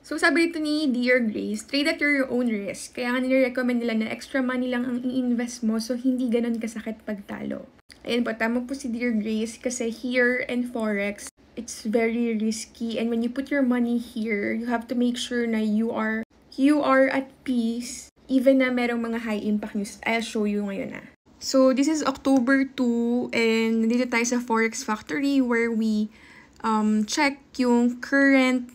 So, sabi dito ni Dear Grace, trade at your own risk. Kaya nga nire-recommend nila na extra money lang ang i-invest mo so hindi ganun kasakit pagtalo. Ayan po, tama po si Dear Grace kasi here in Forex, it's very risky. And when you put your money here, you have to make sure na you are at peace even na merong mga high impact news. I'll show you ngayon na. So, this is October 2 and nandito tayo sa Forex Factory where we check yung current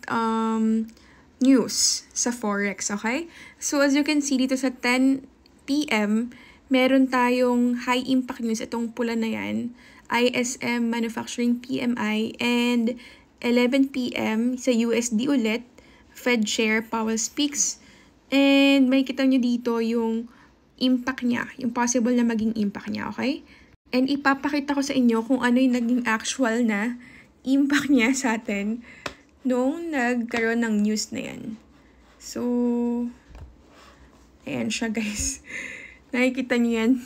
news sa Forex, okay? So, as you can see dito sa 10 p.m., meron tayong high impact news. Itong pula na yan, ISM Manufacturing PMI, and 11 p.m. sa USD ulit, Fed Share, Powell Speaks, and may kita nyo dito yung impact niya, yung possible na maging impact niya, okay? And ipapakita ko sa inyo kung ano yung naging actual na impact niya sa atin nung nagkaroon ng news na yan. So, ayan siya guys. Nakikita nyo yan.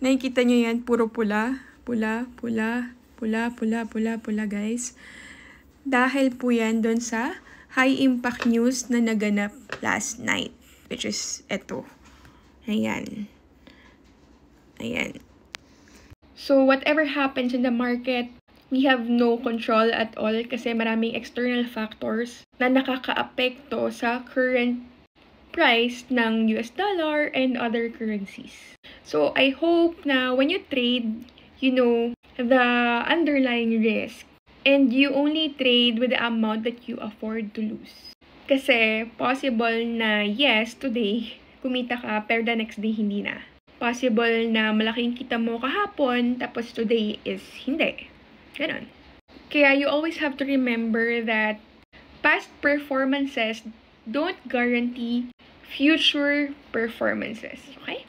Nakikita nyo yan, puro pula. Pula, pula, pula, pula, pula, pula guys. Dahil po yan doon sa high impact news na naganap last night. Which is eto. Ayan. Ayan. So, whatever happens in the market, we have no control at all kasi maraming external factors na nakakaapekto sa current price ng US dollar and other currencies. So, I hope na when you trade, you know the underlying risk and you only trade with the amount that you afford to lose. Kasi possible na yes, today, kumita ka, pero the next day hindi na. Possible na malaking kita mo kahapon, tapos today is hindi. Ganon. Kaya you always have to remember that past performances don't guarantee future performances. Okay?